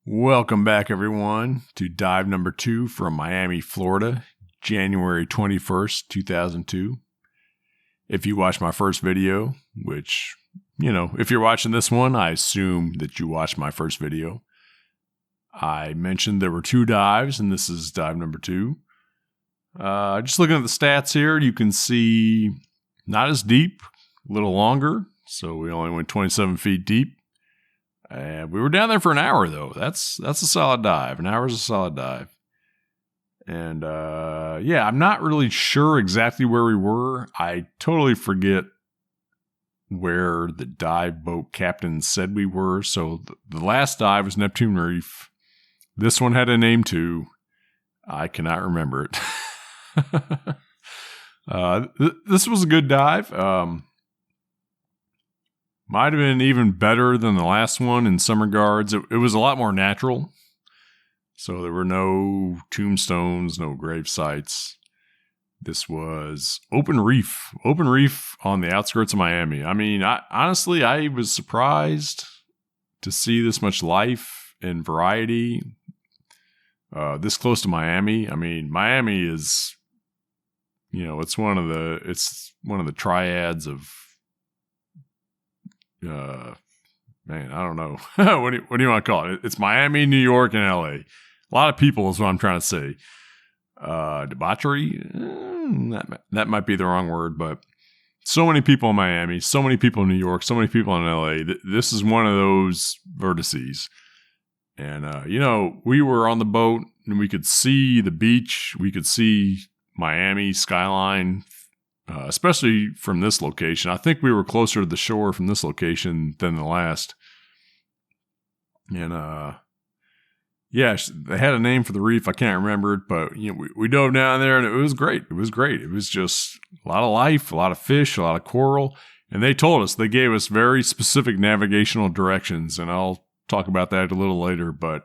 Welcome back, everyone, to dive number 2 from Miami, Florida, January 21st, 2002. If you watched my first video, which, if you're watching this one, I assume that you watched my first video. I mentioned there were 2 dives, and this is dive number 2. Just looking at the stats here, you can see not as deep, a little longer, so we only went 27 feet deep. And we were down there for an hour, though. That's a solid dive. An hour is a solid dive. And, I'm not really sure exactly where we were. I totally forget where the dive boat captain said we were. So the last dive was Neptune Reef. This one had a name, too. I cannot remember it. This was a good dive. Might have been even better than the last one in some regards. It was a lot more natural. So there were no tombstones, no grave sites. This was open reef on the outskirts of Miami. I mean, honestly, I was surprised to see this much life and variety this close to Miami. I mean, Miami is, it's one of the triads of, I don't know. what do you want to call it? It's Miami, New York, and LA. A lot of people is what I'm trying to say. Debauchery? That might be the wrong word, but so many people in Miami, so many people in New York, so many people in LA. This is one of those vertices. And, we were on the boat and we could see the beach. We could see Miami skyline, especially from this location. I think we were closer to the shore from this location than the last. And, they had a name for the reef. I can't remember it, but we dove down there and it was great. It was just a lot of life, a lot of fish, a lot of coral. And they gave us very specific navigational directions. And I'll talk about that a little later, but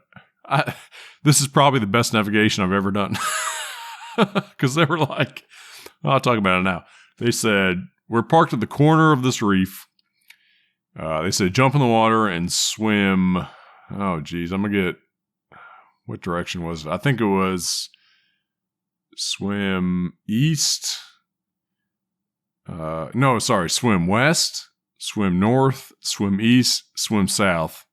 this is probably the best navigation I've ever done. Because they were like, I'll talk about it now. They said, we're parked at the corner of this reef. They said, jump in the water and swim. Oh, geez, I'm going to get, what direction was it? I think it was swim east. Swim west, swim north, swim east, swim south.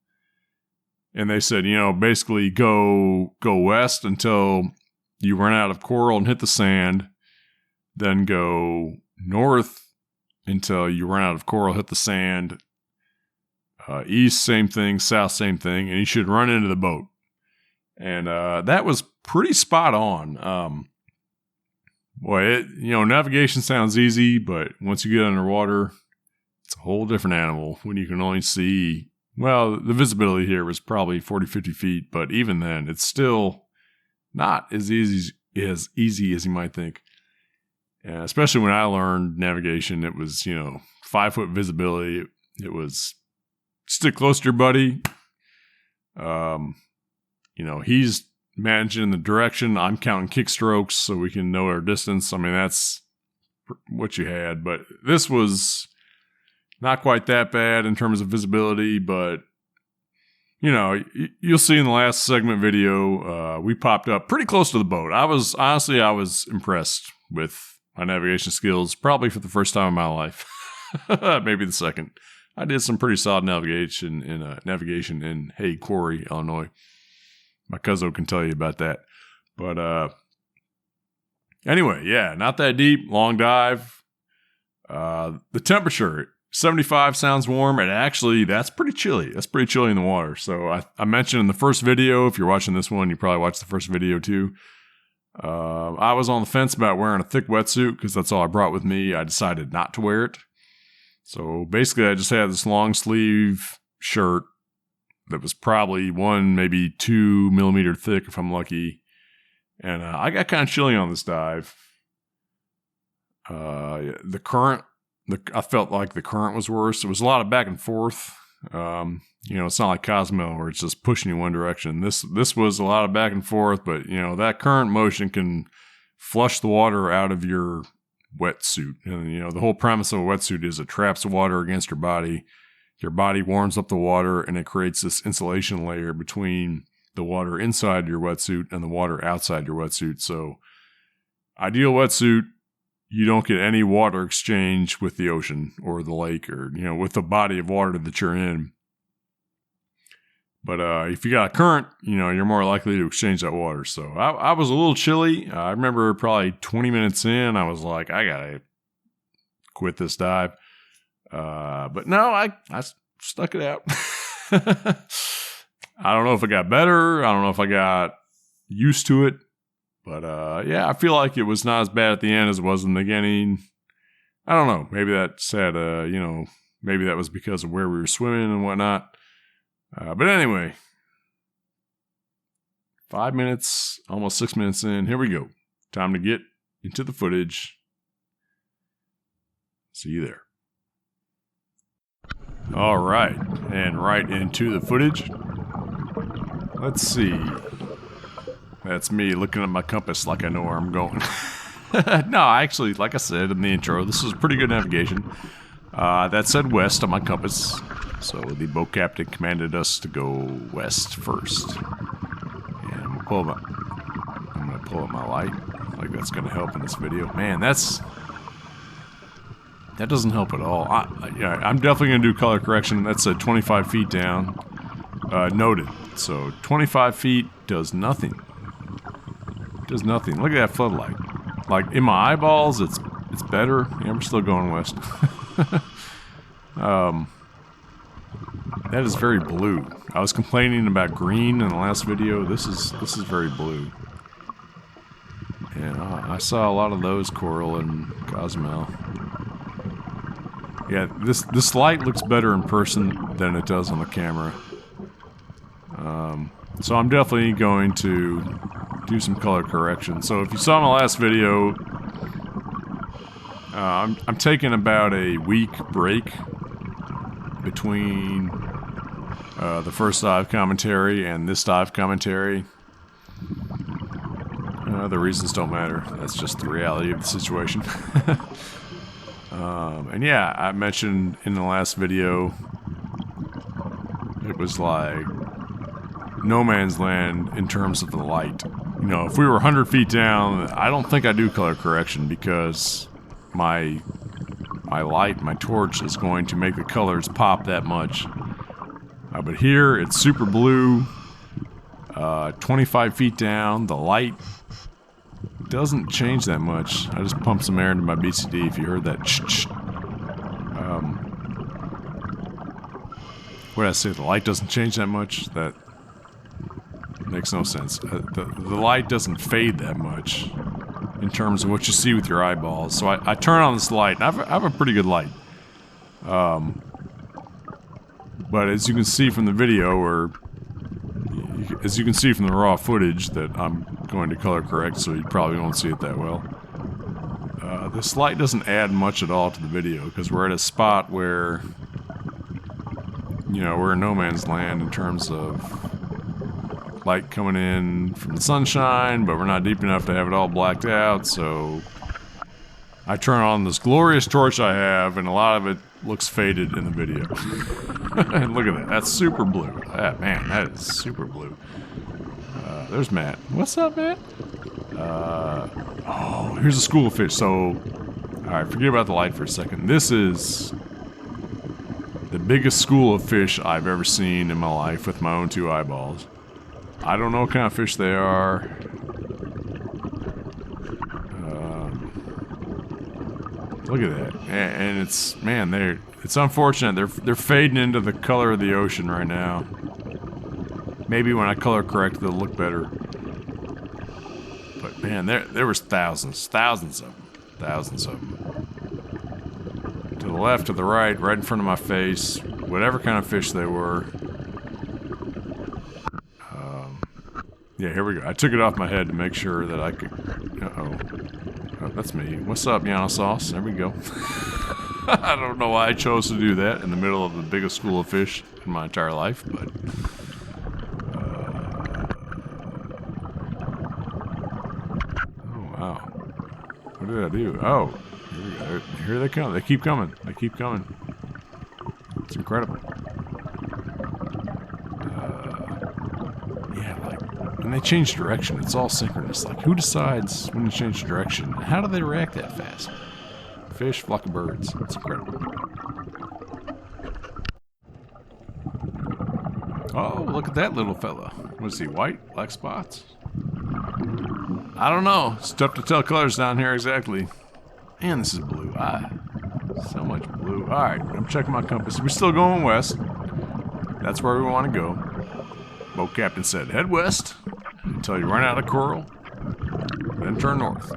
And they said, basically go west until you run out of coral and hit the sand. Then go north until you run out of coral, hit the sand. East, same thing. South, same thing. And you should run into the boat. And that was pretty spot on. Navigation sounds easy, but once you get underwater, it's a whole different animal when you can only see, the visibility here was probably 40, 50 feet. But even then, it's still not as easy as you might think. Especially when I learned navigation, it was, 5-foot visibility. It was stick close to your buddy. He's managing the direction. I'm counting kick strokes so we can know our distance. I mean, that's what you had. But this was not quite that bad in terms of visibility. But, you'll see in the last segment video, we popped up pretty close to the boat. I was impressed with my navigation skills, probably for the first time in my life. Maybe the second. I did some pretty solid navigation in Hague Quarry, Illinois. My cousin can tell you about that. But anyway, not that deep, long dive. The temperature, 75 sounds warm, and actually that's pretty chilly. That's pretty chilly in the water. So I mentioned in the first video, if you're watching this one, you probably watched the first video too. I was on the fence about wearing a thick wetsuit because that's all I brought with me. I decided not to wear it. So basically I just had this long sleeve shirt that was probably 1, maybe 2 millimeter thick if I'm lucky. And I got kind of chilly on this dive. The current, I felt like the current was worse. It was a lot of back and forth. It's not like Cozumel where it's just pushing you one direction. This was a lot of back and forth, but that current motion can flush the water out of your wetsuit. And the whole premise of a wetsuit is it traps water against your body. Your body warms up the water and it creates this insulation layer between the water inside your wetsuit and the water outside your wetsuit. So ideal wetsuit, you don't get any water exchange with the ocean or the lake or, with the body of water that you're in. But if you got a current, you're more likely to exchange that water. So I was a little chilly. I remember probably 20 minutes in, I was like, I got to quit this dive. But no, I stuck it out. I don't know if it got better. I don't know if I got used to it. But yeah, I feel like it was not as bad at the end as it was in the beginning. I don't know. Maybe that said, maybe that was because of where we were swimming and whatnot. But anyway, 5 minutes, almost 6 minutes in. Here we go. Time to get into the footage. See you there. All right, and right into the footage. Let's see. That's me looking at my compass like I know where I'm going. No, actually, like I said in the intro, this is pretty good navigation. That said west on my compass. So the boat captain commanded us to go west first. And I'm gonna pull up my light. Like that's gonna help in this video. Man, that doesn't help at all. I'm definitely gonna do color correction. That's 25 feet down. Noted. So 25 feet does nothing. Does nothing. Look at that floodlight. Like in my eyeballs, it's better. Yeah, we're still going west. That is very blue. I was complaining about green in the last video. This is very blue. And I saw a lot of those coral in Cozumel. Yeah, this light looks better in person than it does on the camera. So I'm definitely going to do some color correction. So if you saw my last video, I'm taking about a week break between the first dive commentary and this dive commentary. The reasons don't matter. That's just the reality of the situation. And yeah, I mentioned in the last video, it was like no man's land in terms of the light. If we were 100 feet down, I don't think I do color correction because my light, my torch is going to make the colors pop that much. But here, it's super blue, 25 feet down, the light doesn't change that much. I just pumped some air into my BCD if you heard that. What did I say? The light doesn't change that much? That makes no sense. The light doesn't fade that much in terms of what you see with your eyeballs. So I turn on this light, and I have a pretty good light. But as you can see from the video, or as you can see from the raw footage that I'm going to color correct, so you probably won't see it that well. This light doesn't add much at all to the video, because we're at a spot where, we're in no man's land in terms of light coming in from the sunshine, but we're not deep enough to have it all blacked out, so I turn on this glorious torch I have, and a lot of it looks faded in the video. And look at that. That's super blue. Man, that is super blue. There's Matt. What's up, Matt? Oh, here's a school of fish. So, alright, forget about the light for a second. This is the biggest school of fish I've ever seen in my life with my own two eyeballs. I don't know what kind of fish they are. Look at that. And it's, man, it's unfortunate. They're fading into the color of the ocean right now. Maybe when I color correct, they'll look better. But man, there was thousands of them. To the left, to the right, right in front of my face, whatever kind of fish they were. Yeah, here we go. I took it off my head to make sure that I could... Uh-oh. Oh, that's me. What's up, Yana Sauce? There we go. I don't know why I chose to do that in the middle of the biggest school of fish in my entire life, but... Oh, wow. What did I do? Oh, here we go. Here they come. They keep coming. It's incredible. Yeah, when they change direction, it's all synchronous. Like, who decides when to change direction? How do they react that fast? Fish, flock of birds. It's incredible. Oh, look at that little fella. Was he white? Black spots? I don't know. It's tough to tell colors down here exactly. Man, this is blue. So much blue. Alright, I'm checking my compass. We're still going west. That's where we want to go. Boat captain said, head west until you run out of coral, then turn north.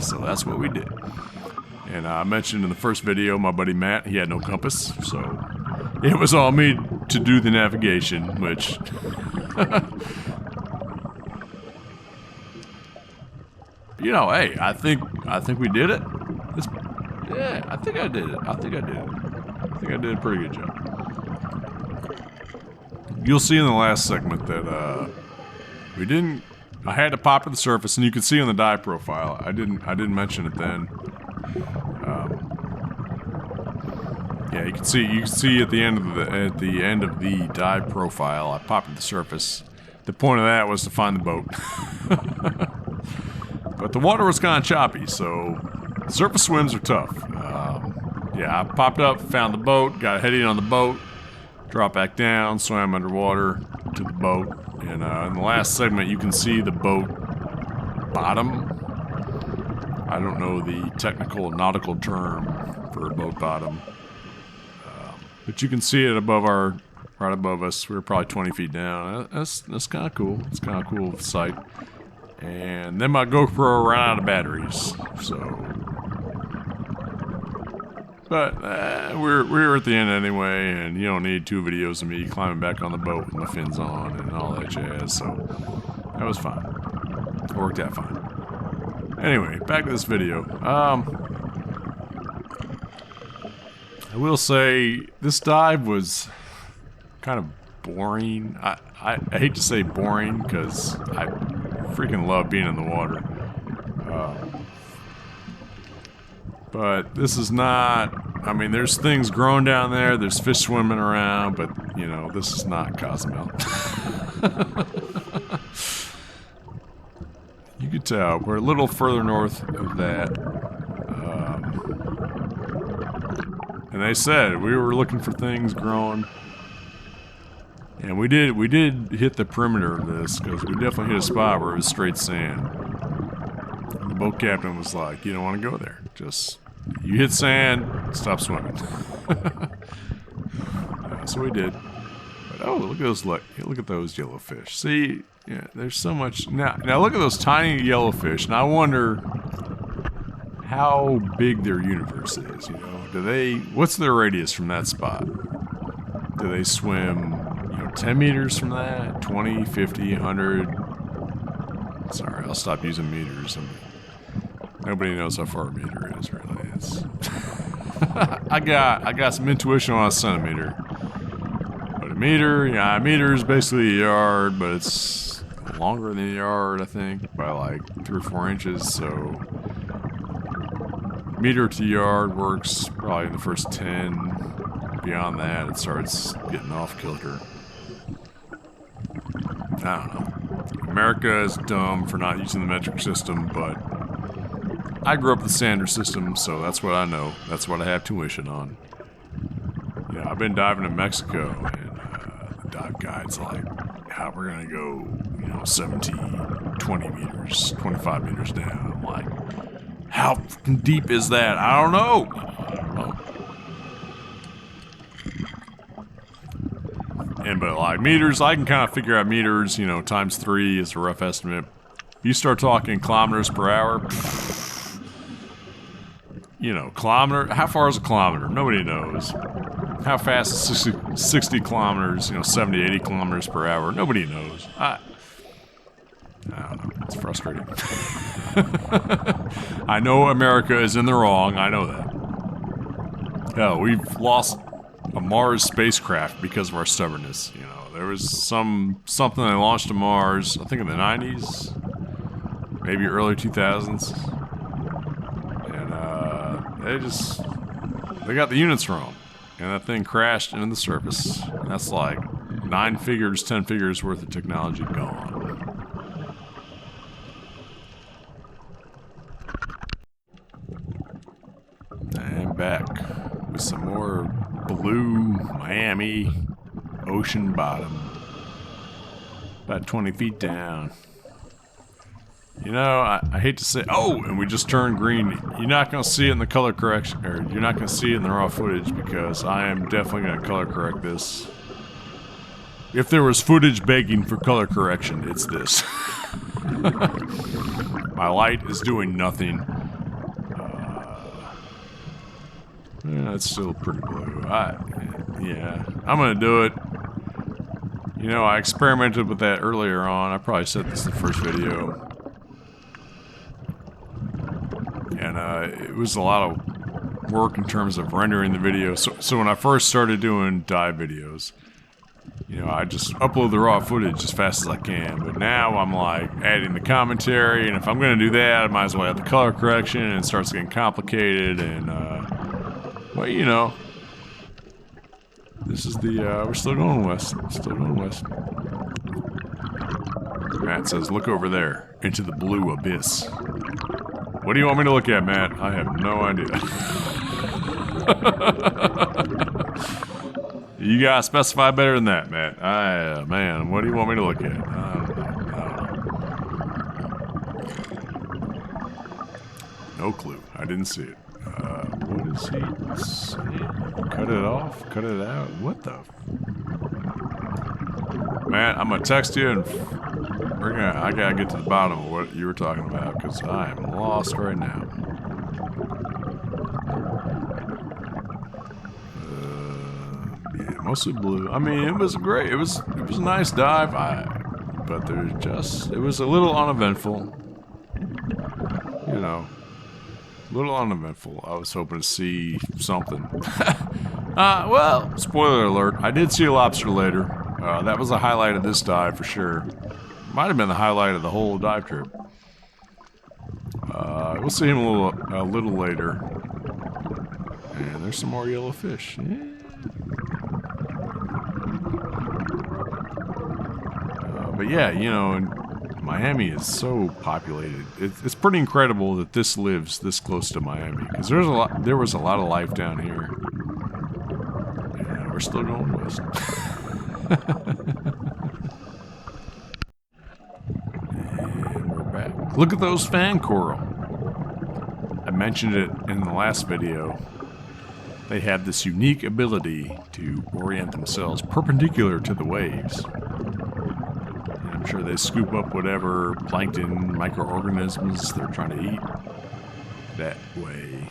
So that's what we did. And I mentioned in the first video, my buddy Matt, he had no compass, so it was all me to do the navigation, which... You know, hey, I think we did it. Yeah, I think I did it. I think I did a pretty good job. You'll see in the last segment that we didn't. I had to pop to the surface, and you can see on the dive profile. I didn't mention it then. Yeah, you can see at the end of the dive profile, I popped to the surface. The point of that was to find the boat. But the water was kind of choppy, so surface swims are tough. Yeah, I popped up, found the boat, got a heading on the boat, dropped back down, swam underwater to the boat, and in the last segment you can see the boat bottom. I don't know the technical nautical term for a boat bottom, but you can see it right above us. We were probably 20 feet down. That's kind of cool. It's kind of cool sight. And then my GoPro ran out of batteries, so. But we were at the end anyway, and you don't need 2 videos of me climbing back on the boat with my fins on and all that jazz. So that was fine. It worked out fine. Anyway, back to this video. I will say this dive was kind of boring. I hate to say boring because I freaking love being in the water. But this is not, I mean, there's things growing down there, there's fish swimming around, but, you know, this is not Cozumel. You could tell, we're a little further north of that. And they said we were looking for things growing. And we did hit the perimeter of this, because we definitely hit a spot where it was straight sand. And the boat captain was like, you don't want to go there. Just, you hit sand, stop swimming. So we did. But oh, look at those yellowfish. See, yeah, there's so much. Now look at those tiny yellowfish, and I wonder how big their universe is, you know? What's their radius from that spot? Do they swim 10 meters from that, 20, 50, 100. Sorry, I'll stop using meters. Nobody knows how far a meter is, really. It's I got some intuition on a centimeter. But a meter is basically a yard, but it's longer than a yard, I think, by like 3 or 4 inches, so meter to yard works probably in the first 10. Beyond that, it starts getting off kilter. I don't know. America is dumb for not using the metric system, but I grew up with the standard system, so that's what I know. That's what I have tuition on. Yeah, I've been diving in Mexico, and the dive guide's like, how we're gonna go, 17, 20 meters, 25 meters down. I'm like, how deep is that? I don't know. But like meters, I can kind of figure out meters, times 3 is a rough estimate. You start talking kilometers per hour, kilometer, how far is a kilometer? Nobody knows. How fast is 60 kilometers, 70, 80 kilometers per hour? Nobody knows. I don't know. It's frustrating. I know America is in the wrong. I know that. Hell, we've lost a Mars spacecraft because of our stubbornness. There was something they launched to Mars, I think in the 90s, maybe early 2000s, and they got the units wrong, and that thing crashed into the surface. And that's like 9 figures, 10 figures worth of technology gone. And back with some more blue Miami ocean bottom. About 20 feet down. You know, I hate to say, oh, and we just turned green. You're not going to see it in the color correction, or you're not going to see it in the raw footage, because I am definitely going to color correct this. If there was footage begging for color correction, it's this. My light is doing nothing. Yeah, it's still pretty blue. Yeah, I'm going to do it. You know, I experimented with that earlier on. I probably said this in the first video. And it was a lot of work in terms of rendering the video. So when I first started doing dive videos, you know, I just upload the raw footage as fast as I can. But now I'm like adding the commentary, and if I'm going to do that, I might as well add the color correction, and it starts getting complicated. And well, you know, this is the we're still going west. Still going west. Matt says, "Look over there into the blue abyss." What do you want me to look at, Matt? I have no idea. You gotta specify better than that, Matt. Man, what do you want me to look at? I don't know. No clue. I didn't see it. What is he saying? Cut it off? Cut it out? What the? Matt, I'm gonna text you and I gotta get to the bottom of what you were talking about, because I am lost right now. Yeah, mostly blue. I mean, it was great. It was a nice dive. But it was a little uneventful. You know, a little uneventful. I was hoping to see something. Well, spoiler alert, I did see a lobster later. That was the highlight of this dive for sure. Might have been the highlight of the whole dive trip. We'll see him a little later. And there's some more yellow fish. Yeah. But yeah, you know, Miami is so populated. It's pretty incredible that this lives this close to Miami, because there was a lot of life down here. Yeah, we're still going west. And we're back. Look at those fan coral. I mentioned it in the last video. They have this unique ability to orient themselves perpendicular to the waves. And I'm sure they scoop up whatever plankton, microorganisms they're trying to eat that way.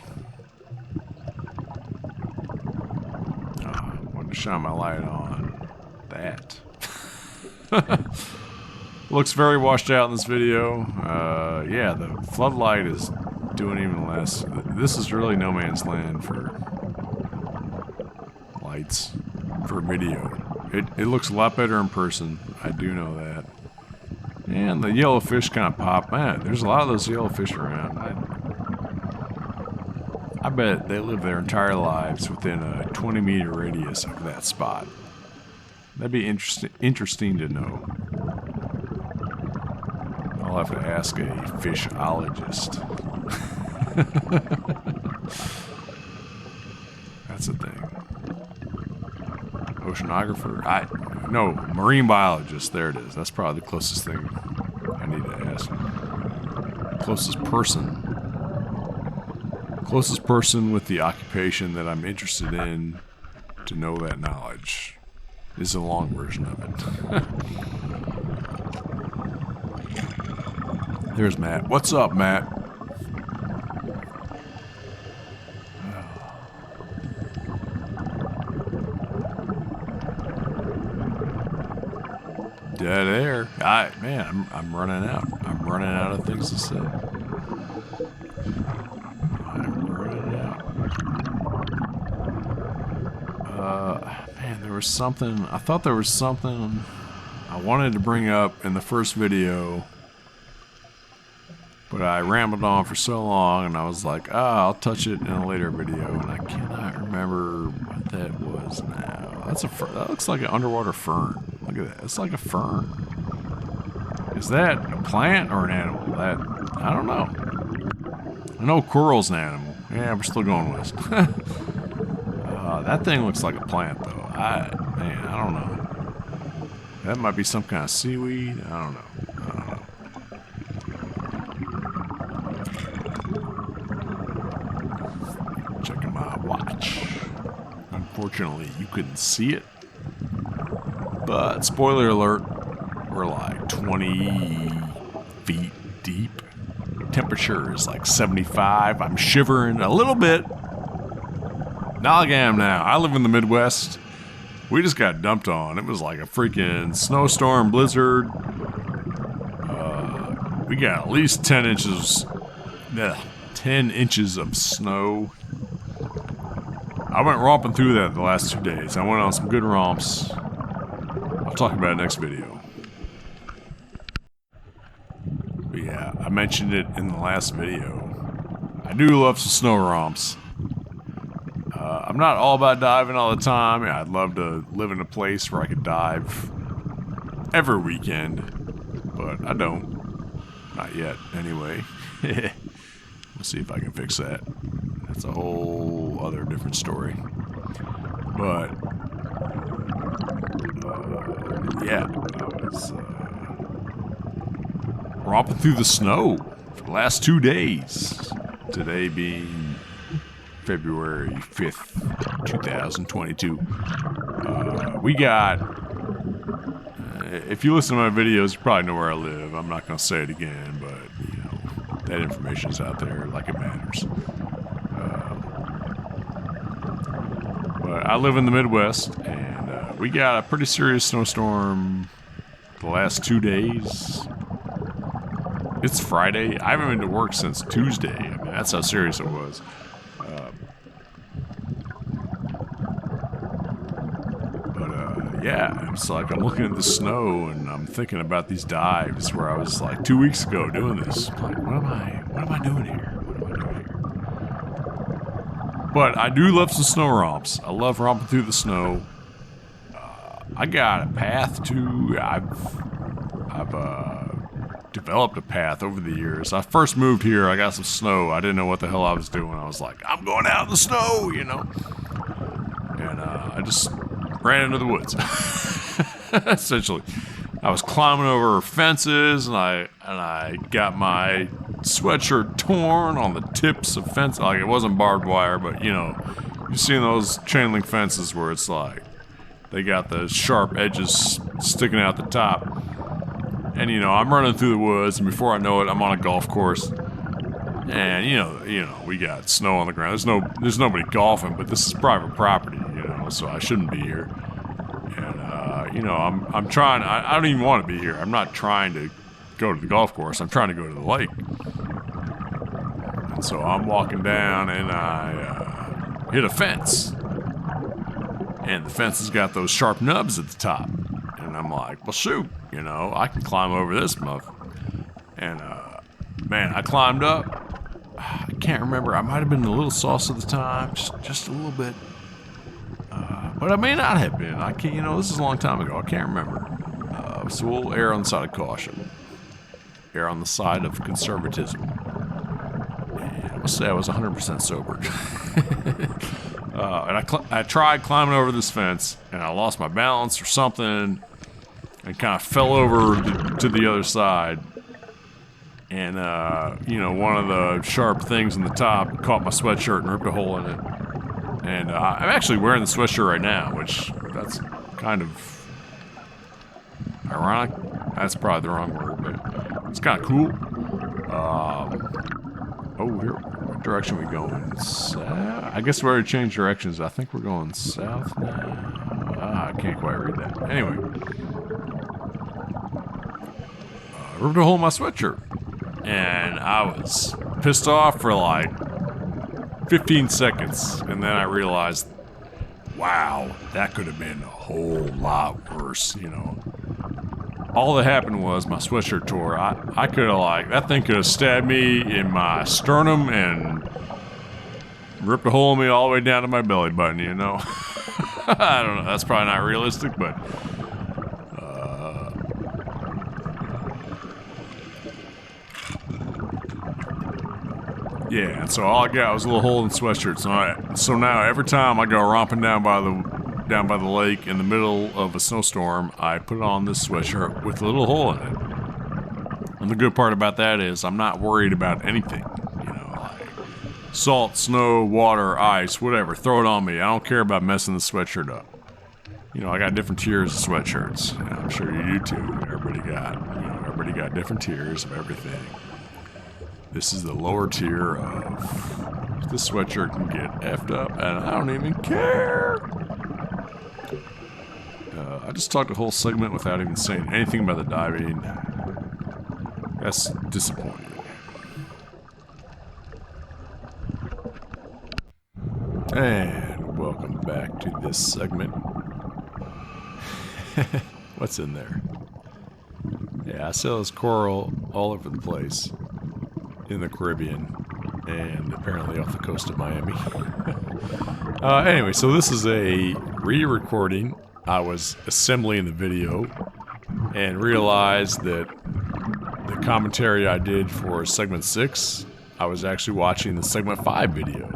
I wanted to shine my light on that. Looks very washed out in this video. Yeah, the floodlight is doing even less. This is really no man's land for lights for video. It looks a lot better in person. I do know that. And the yellowfish kind of pop. Man, there's a lot of those yellowfish around. I bet they live their entire lives within a 20-meter radius of that spot. That'd be interesting to know. I'll have to ask a fishologist. That's the thing. Oceanographer? No, marine biologist. There it is. That's probably the closest thing I need to ask. Closest person with the occupation that I'm interested in to know that knowledge is a long version of it. There's Matt. What's up, Matt? Dead air. Man, I'm running out. I'm running out of things to say. I'm running out. Man, there was something. I thought there was something I wanted to bring up in the first video, but I rambled on for so long, and I was like, I'll touch it in a later video, and I cannot remember. that was now. That looks like an underwater fern. Look at that. It's like a fern. Is that a plant or an animal? I don't know. I know coral's an animal. Yeah, we're still going west. That thing looks like a plant, though. I don't know. That might be some kind of seaweed. I don't know. Checking my watch. Unfortunately, you couldn't see it. But spoiler alert, we're like 20 feet deep. Temperature is like 75. I'm shivering a little bit. Not like I am now. I live in the Midwest. We just got dumped on. It was like a freaking snowstorm blizzard. We got at least 10 inches. 10 inches of snow. I went romping through that the last 2 days. I went on some good romps. I'll talk about it next video. But yeah, I mentioned it in the last video. I do love some snow romps. I'm not all about diving all the time. I'd love to live in a place where I could dive every weekend, but I don't. Not yet, anyway. We'll see if I can fix that. That's a whole other different story. But, yeah, I was romping through the snow for the last 2 days. Today being February 5th, 2022. We got, if you listen to my videos, you probably know where I live. I'm not going to say it again, but, you know, that information's out there like it matters. But I live in the Midwest, and we got a pretty serious snowstorm the last 2 days. It's Friday. I haven't been to work since Tuesday. I mean, that's how serious it was. Yeah, it's like I'm looking at the snow and I'm thinking about these dives where I was like 2 weeks ago doing this. I'm like, what am I doing here? But I do love some snow romps. I love romping through the snow. I got a path too. I've developed a path over the years. I first moved here. I got some snow. I didn't know what the hell I was doing. I was like, I'm going out in the snow, you know. And I just ran into the woods. Essentially, I was climbing over fences, and I got my sweatshirt torn on the tips of fence. Like, it wasn't barbed wire, but you know, you've seen those chain link fences where it's like they got the sharp edges sticking out the top. And you know, I'm running through the woods, and before I know it, I'm on a golf course. And you know, we got snow on the ground. There's nobody golfing, but this is private property, you know, so I shouldn't be here. And you know, I'm trying. I don't even want to be here. I'm not trying to go to the golf course. I'm trying to go to the lake. And so I'm walking down, and I hit a fence, and the fence has got those sharp nubs at the top. And I'm like, well, shoot, you know, I can climb over this muff. And man, I climbed up. I can't remember. I might have been a little sauce at the time, just a little bit. But I may not have been. I can't. You know, this is a long time ago. I can't remember. So we'll err on the side of caution. Err on the side of conservatism. And I must say I was 100% sober. And I tried climbing over this fence, and I lost my balance or something, and kind of fell over to the other side. And, you know, one of the sharp things in the top caught my sweatshirt and ripped a hole in it. And I'm actually wearing the sweatshirt right now, which that's kind of ironic. That's probably the wrong word, but it's kind of cool. Oh, here, what direction are we going? I guess we already changed directions. I think we're going south now. I can't quite read that. Anyway. Ripped a hole in my sweatshirt. And I was pissed off for like 15 seconds. And then I realized, wow, that could have been a whole lot worse, you know. All that happened was my sweatshirt tore. I could have like, that thing could have stabbed me in my sternum and ripped a hole in me all the way down to my belly button, you know. I don't know. That's probably not realistic, but yeah. So all I got was a little hole in the sweatshirt. So now every time I go romping down by the lake in the middle of a snowstorm, I put on this sweatshirt with a little hole in it. And the good part about that is I'm not worried about anything. Like salt, snow, water, ice, whatever. Throw it on me. I don't care about messing the sweatshirt up. I got different tiers of sweatshirts. I'm sure you do too. Everybody got different tiers of everything. This is the lower tier of this sweatshirt can get effed up, and I don't even care. I just talked a whole segment without even saying anything about the diving. That's disappointing. And welcome back to this segment. What's in there? Yeah, I saw this coral all over the place in the Caribbean and apparently off the coast of Miami. Anyway, so this is a re-recording. I was assembling the video and realized that the commentary I did for segment 6, I was actually watching the segment 5 video.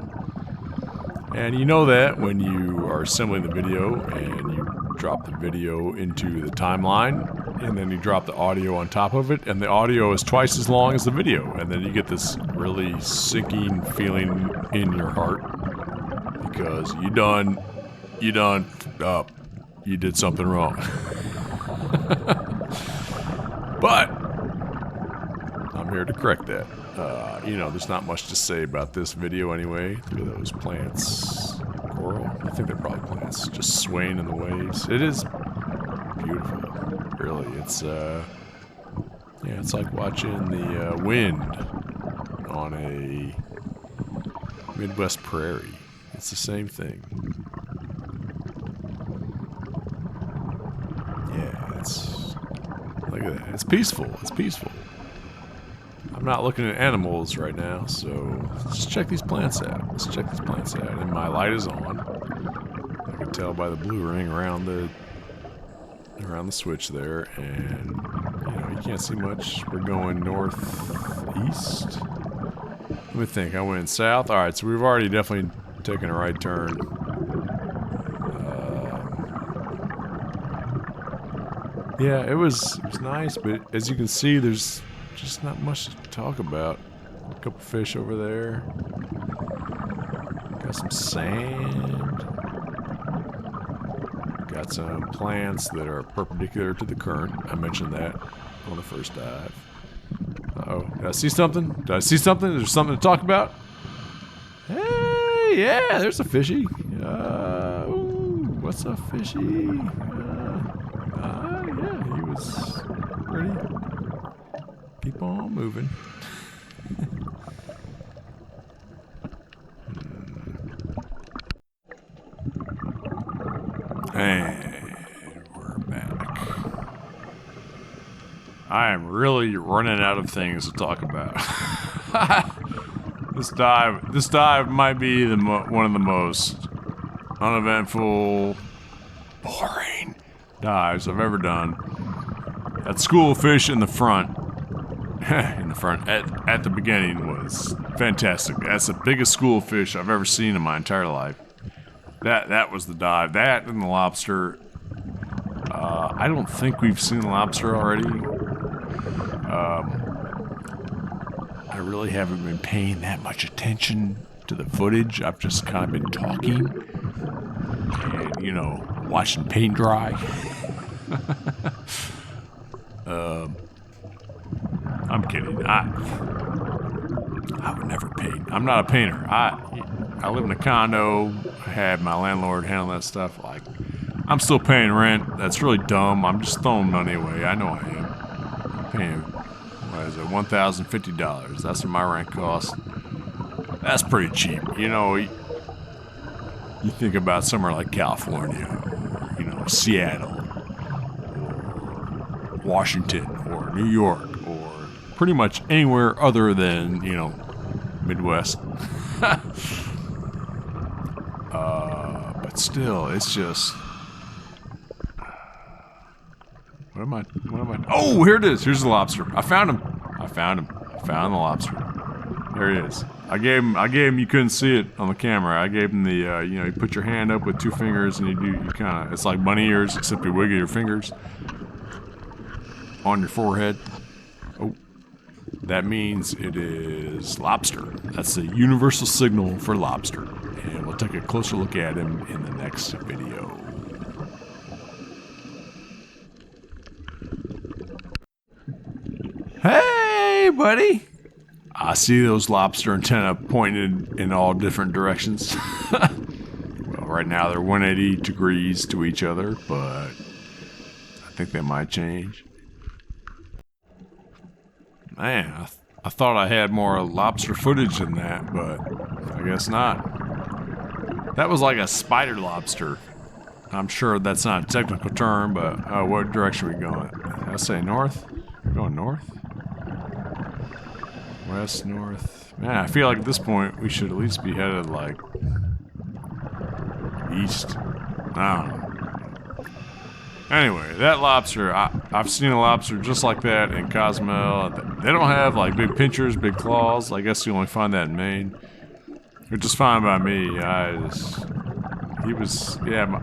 And you know that when you are assembling the video and you drop the video into the timeline and then you drop the audio on top of it, and the audio is twice as long as the video, and then you get this really sinking feeling in your heart because you done up. You did something wrong. But I'm here to correct that. There's not much to say about this video anyway. Look at those plants. Coral? I think they're probably plants. Just swaying in the waves. It is beautiful. Really. It's like watching the wind on a Midwest prairie. It's the same thing. Look at that. It's peaceful. I'm not looking at animals right now, so let's check these plants out. And my light is on. I can tell by the blue ring around the switch there, and you can't see much. We're going northeast. Let me think. I went south. All right, so we've already definitely taken a right turn. Yeah, it was nice, but as you can see, there's just not much to talk about. A couple fish over there. Got some sand. Got some plants that are perpendicular to the current. I mentioned that on the first dive. Uh-oh. Did I see something? Is there something to talk about? Hey, yeah, there's a fishy. Ooh, what's a fishy? Pretty. Keep on moving. And we're back. I am really running out of things to talk about. This dive might be one of the most uneventful, boring dives I've ever done. That school of fish in the front, at the beginning was fantastic. That's the biggest school of fish I've ever seen in my entire life. That was the dive. That and the lobster. I don't think we've seen the lobster already. I really haven't been paying that much attention to the footage. I've just kind of been talking and, watching paint dry. I'm kidding. I would never paint. I'm not a painter. I live in a condo. I had my landlord handle that stuff. Like, I'm still paying rent. That's really dumb. I'm just throwing money away. I know I am. I'm paying, what is it, $1,050. That's what my rent costs. That's pretty cheap. You think about somewhere like California, or, Seattle, or Washington, or New York, or pretty much anywhere other than, Midwest. But still, it's just... What am I? Oh, here it is. Here's the lobster. I found him. I found the lobster. There he is. I gave him, you couldn't see it on the camera. I gave him the, you put your hand up with 2 fingers and you kind of, it's like bunny ears, except you wiggle your fingers on your forehead. Oh, that means it is lobster. That's the universal signal for lobster. And we'll take a closer look at him in the next video. Hey, buddy. I see those lobster antennae pointed in all different directions. Well, right now they're 180 degrees to each other, but I think they might change. Man, I thought I had more lobster footage than that, but I guess not. That was like a spider lobster. I'm sure that's not a technical term, but what direction are we going? Did I say north? We're going north? West, north. Man, I feel like at this point we should at least be headed like east. I don't know. Anyway, that lobster, I've seen a lobster just like that in Cozumel. They don't have like big pinchers, big claws. I guess you only find that in Maine. They're just fine by me.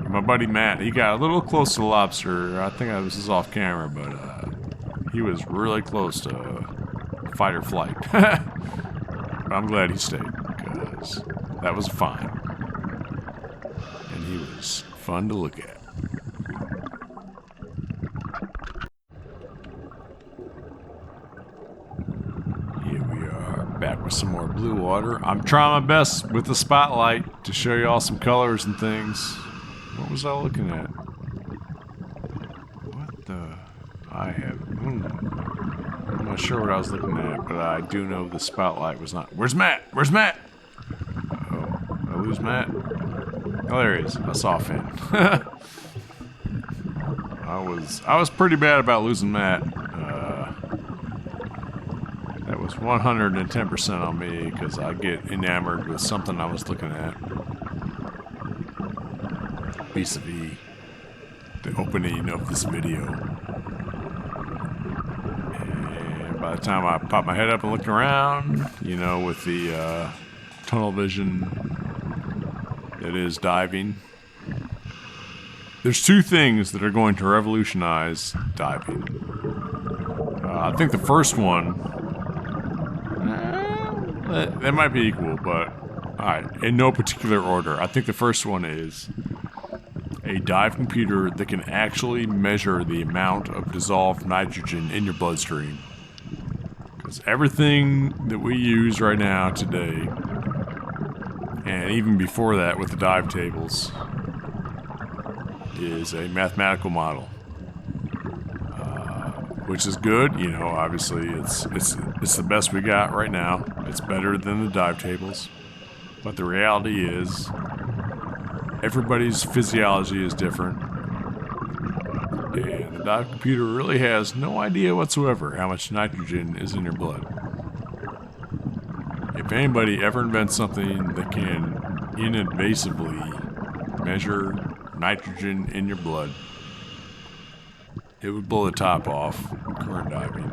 My buddy Matt, he got a little close to the lobster. I think this is off camera, but he was really close to fight or flight. But I'm glad he stayed, because that was fine. And he was fun to look at. Here we are, back with some more blue water. I'm trying my best with the spotlight to show you all some colors and things. What was I looking at? What the... I'm not sure what I was looking at, but I do know the spotlight was not... Where's Matt? Where's Matt? Oh, did I lose Matt? Oh, there he is. I saw a fin. I was pretty bad about losing Matt. That was 110% on me, because I get enamored with something I was looking at. Vis-a-vis the opening of this video. By the time I popped my head up and looked around, with the tunnel vision that is diving, there's 2 things that are going to revolutionize diving. I think the first one, they might be equal, but alright, in no particular order. I think the first one is a dive computer that can actually measure the amount of dissolved nitrogen in your bloodstream. Because everything that we use right now today, and even before that with the dive tables, is a mathematical model. Which is good, obviously it's the best we got right now. It's better than the dive tables. But the reality is, everybody's physiology is different. And the dive computer really has no idea whatsoever how much nitrogen is in your blood. If anybody ever invents something that can invasively measure nitrogen in your blood, it would blow the top off current diving.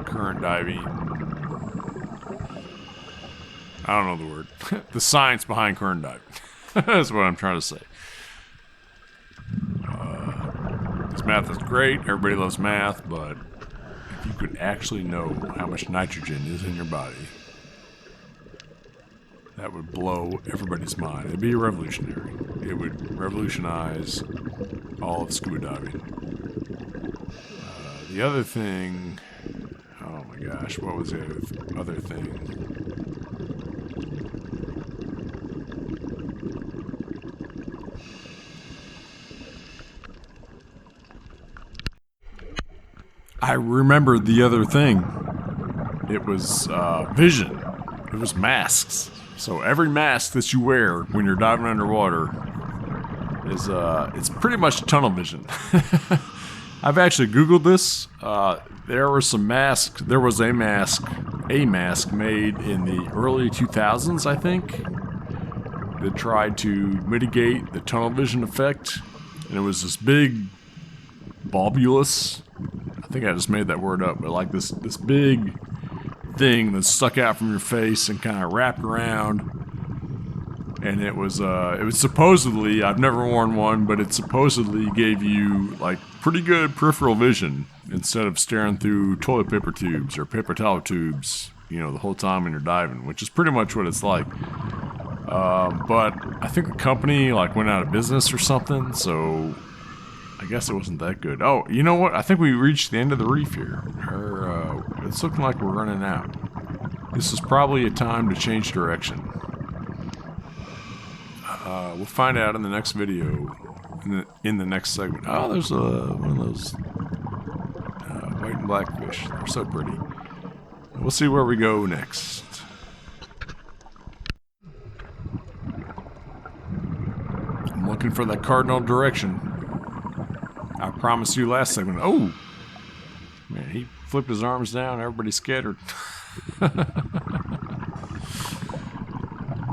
Current diving... I don't know the word. The science behind current diving. That's what I'm trying to say. This math is great. Everybody loves math, but if you could actually know how much nitrogen is in your body, that would blow everybody's mind. It'd be revolutionary. It would revolutionize all of scuba diving. The other thing... Oh my gosh, what was the other thing? I remember the other thing. It was vision. It was masks. So every mask that you wear when you're diving underwater is it's pretty much tunnel vision. I've actually Googled this. There were some masks. There was a mask made in the early 2000s, I think. that tried to mitigate the tunnel vision effect. And it was this big bulbulus. I think I just made that word up, but like this big thing that stuck out from your face and kind of wrapped around. And it was supposedly, I've never worn one, but it supposedly gave you like pretty good peripheral vision instead of staring through toilet paper tubes or paper towel tubes, you know, the whole time when you're diving, which is pretty much what it's like. But I think the company like went out of business or something, so I guess it wasn't that good. Oh, you know what? I think we reached the end of the reef here. It's looking like we're running out. This is probably a time to change direction. We'll find out in the next video, in the next segment. Oh, there's one of those white and black fish. They're so pretty. We'll see where we go next. I'm looking for that cardinal direction. I promised you last segment. Oh! Man, he flipped his arms down. Everybody scattered.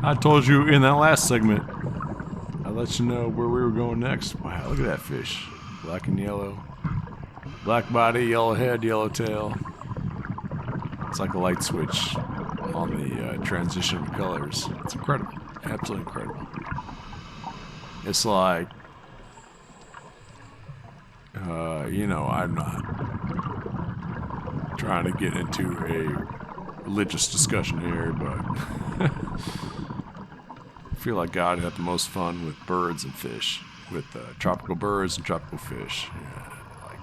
I told you in that last segment, I let you know where we were going next. Wow, look at that fish. Black and yellow. Black body, yellow head, yellow tail. It's like a light switch on the transition of colors. It's incredible. Absolutely incredible. It's like, you know, I'm not trying to get into a religious discussion here, but I feel like God had the most fun with birds and fish, with tropical birds and tropical fish. Yeah, like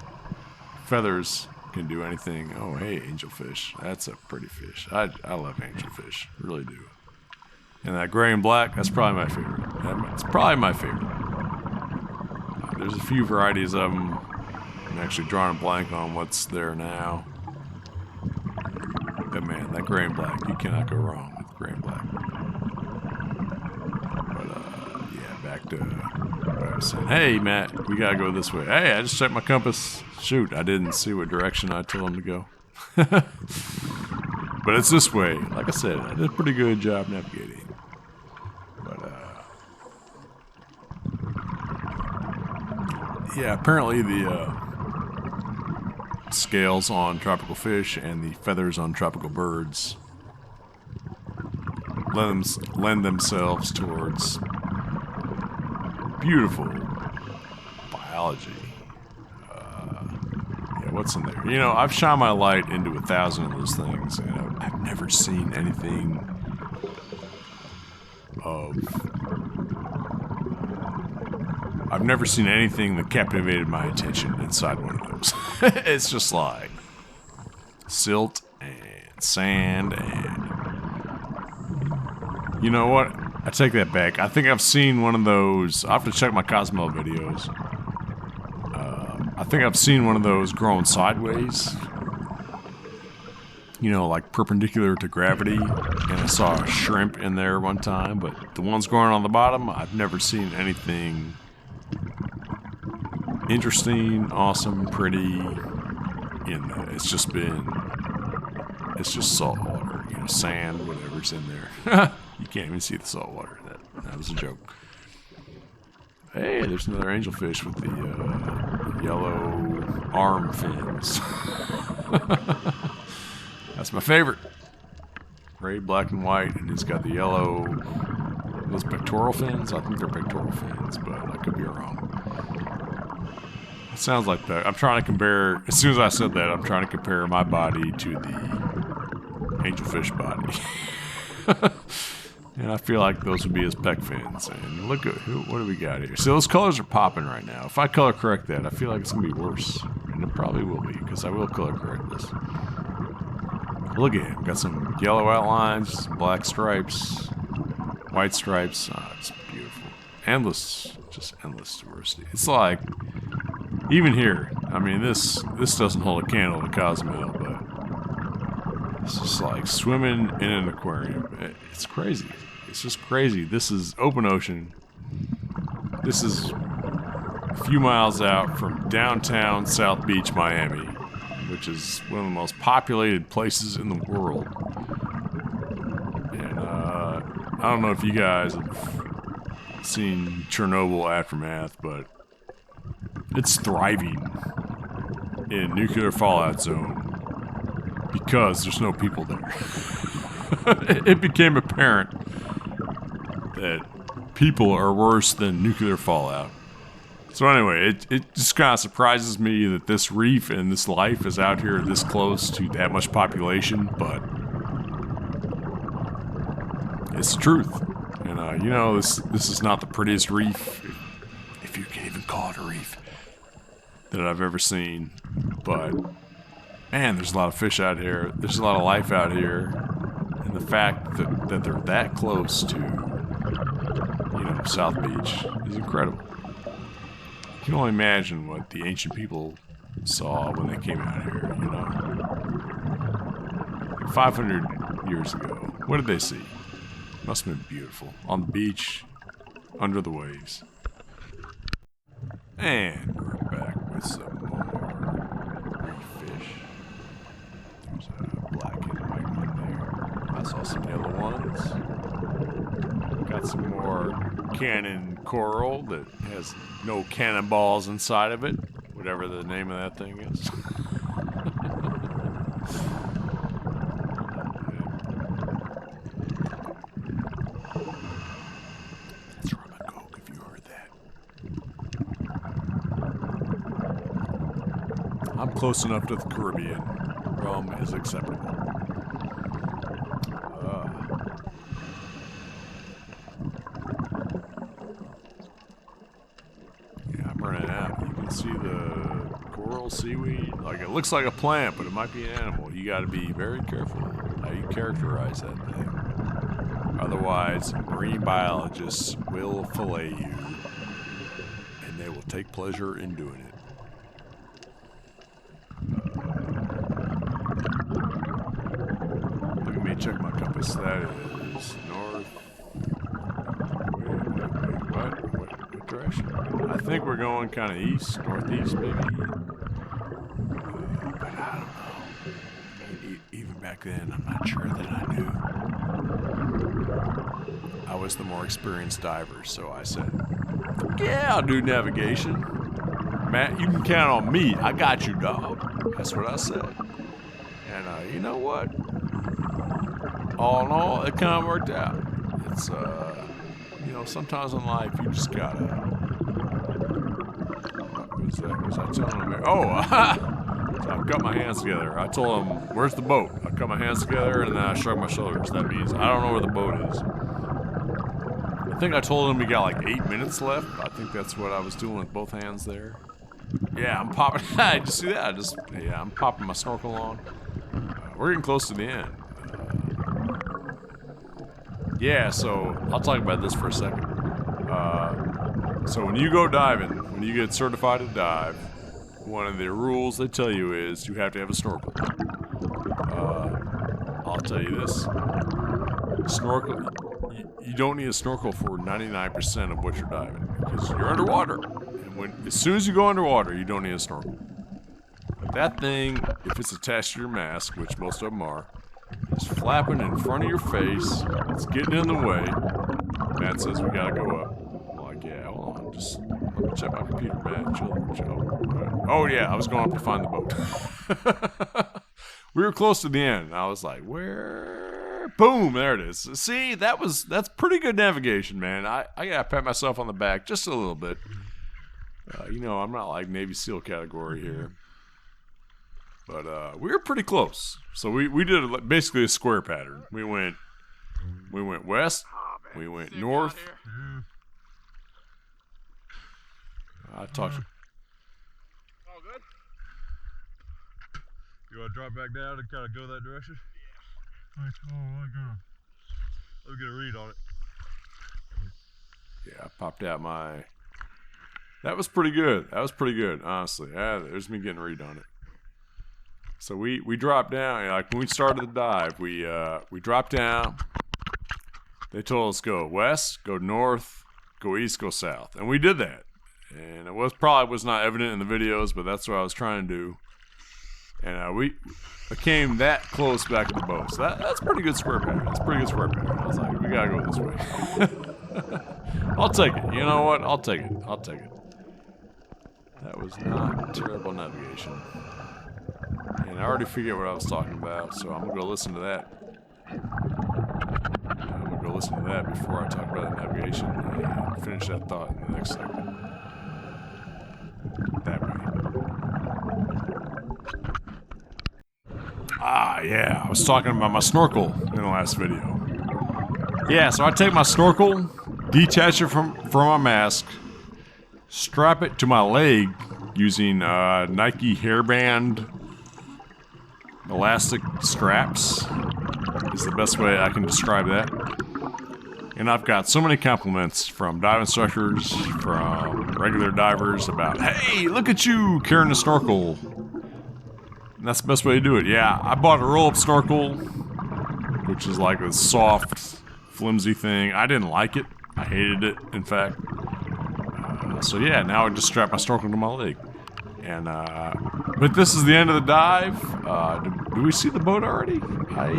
feathers can do anything. Oh, hey, angelfish. That's a pretty fish. I love angelfish, really do. And that gray and black, that's probably my favorite. It's probably my favorite. There's a few varieties of them. I'm actually drawing a blank on what's there now. But man, that gray and black, you cannot go wrong with gray and black. But yeah, back to what I was saying. Hey, Matt, we gotta go this way. Hey, I just checked my compass. Shoot, I didn't see what direction I told him to go. But it's this way. Like I said, I did a pretty good job navigating. But yeah, apparently the scales on tropical fish and the feathers on tropical birds lend themselves towards beautiful biology. Yeah, what's in there? You know, I've shone my light into 1,000 of those things, and I've never seen anything that captivated my attention inside one of those. It's just like silt and sand and... You know what? I take that back. I think I've seen one of those... I'll have to check my Cosmo videos. I think I've seen one of those growing sideways. You know, like perpendicular to gravity. And I saw a shrimp in there one time. But the ones growing on the bottom, I've never seen anything interesting, awesome, pretty. It's just salt water. You know, sand, whatever's in there. You can't even see the salt water. That was a joke. Hey, there's another angelfish with the yellow arm fins. That's my favorite. Gray, black, and white, and he's got the yellow. Those pectoral fins? I think they're pectoral fins, but I could be wrong. It sounds like that. I'm trying to compare. As soon as I said that, I'm trying to compare my body to the angelfish body. And I feel like those would be his pec fins. And look at what do we got here? So those colors are popping right now. If I color correct that, I feel like it's going to be worse. And it probably will be, because I will color correct this. Look at him. Got some yellow outlines, some black stripes, white stripes. Oh, it's beautiful. Just endless diversity. It's like, even here, I mean, this doesn't hold a candle to Cozumel, but it's just like swimming in an aquarium. It's crazy. It's just crazy. This is open ocean. This is a few miles out from downtown South Beach, Miami, which is one of the most populated places in the world. And I don't know if you guys have seen Chernobyl aftermath, but it's thriving in nuclear fallout zone because there's no people there. It became apparent that people are worse than nuclear fallout. So anyway, it just kind of surprises me that this reef and this life is out here this close to that much population, but it's the truth. And you know, this is not the prettiest reef, if you can even call it a reef, that I've ever seen. But man, there's a lot of fish out here. There's a lot of life out here, and the fact that they're that close to, you know, South Beach is incredible. You can only imagine what the ancient people saw when they came out here, you know. 500 years ago, what did they see? Must have been beautiful. On the beach, under the waves. And we're back with some more reef fish. There's a black and white one there. I saw some yellow ones. Got some more cannon coral that has no cannonballs inside of it, whatever the name of that thing is. That's rum and coke, if you heard that. I'm close enough to the Caribbean. Rum is acceptable. See the coral seaweed, like it looks like a plant, but it might be an animal. You got to be very careful how you characterize that thing. Otherwise, marine biologists will fillet you, and they will take pleasure in doing it. Look at me, check my compass. That is north. What direction? I think we're going kind of east, northeast, maybe. But I don't know. Even back then, I'm not sure that I knew. I was the more experienced diver, so I said, yeah, I'll do navigation. Matt, you can count on me. I got you, dog. That's what I said. And you know what? All in all, it kind of worked out. It's, you know, sometimes in life, you just gotta... Was I telling him? Oh, so I cut my hands together. I told him, where's the boat? I cut my hands together and then I shrugged my shoulders. That means I don't know where the boat is. I think I told him we got like 8 minutes left. I think that's what I was doing with both hands there. Yeah, I'm popping. Did you see that? I'm popping my snorkel on. We're getting close to the end. Yeah, so I'll talk about this for a second. So when you go diving, when you get certified to dive, one of the rules they tell you is you have to have a snorkel. I'll tell you this. Snorkel, you don't need a snorkel for 99% of what you're diving because you're underwater. And as soon as you go underwater, you don't need a snorkel. But that thing, if it's attached to your mask, which most of them are, is flapping in front of your face. It's getting in the way. Matt says we gotta go up. I'm like, yeah, hold on, just let me check my computer, Matt. Chill. Oh yeah, I was going up to find the boat. We were close to the end. I was like, where? Boom, there it is. See, that's pretty good navigation, man. I gotta pat myself on the back just a little bit. You know, I'm not like Navy SEAL category here. But we were pretty close. So we did basically a square pattern. We went west, we went north. I talked. All good? You want to drop back down and kind of go that direction? Yeah. Let me get a read on it. Yeah, I popped out my... That was pretty good. Honestly. There's me getting a read on it. So we dropped down, like when we started the dive, we dropped down. They told us go west, go north, go east, go south. And we did that. And it probably was not evident in the videos, but that's what I was trying to do. And we came that close back to the boat. So that's pretty good square pattern. I was like, we gotta go this way. I'll take it. You know what? I'll take it. I'll take it. That was not terrible navigation. And I already figured what I was talking about, so I'm gonna go listen to that. I'm gonna go listen to that before I talk about the navigation and finish that thought in the next segment. That way. Ah, yeah. I was talking about my snorkel in the last video. Yeah, so I take my snorkel, detach it from my mask, strap it to my leg using Nike hairband elastic straps is the best way I can describe that. And I've got so many compliments from dive instructors, from regular divers about, hey, look at you carrying a snorkel. And that's the best way to do it. Yeah, I bought a roll-up snorkel, which is like a soft, flimsy thing. I didn't like it. I hated it, in fact. So yeah, now I just strap my snorkel to my leg. And, but this is the end of the dive. Do we see the boat already? I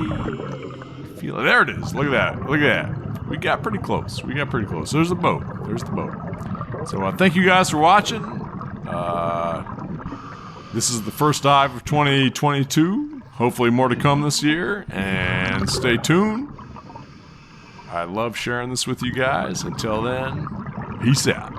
feel it. There it is. Look at that. Look at that. We got pretty close. We got pretty close. There's the boat. There's the boat. So thank you guys for watching. This is the first dive of 2022. Hopefully more to come this year. And stay tuned. I love sharing this with you guys. Until then, peace out.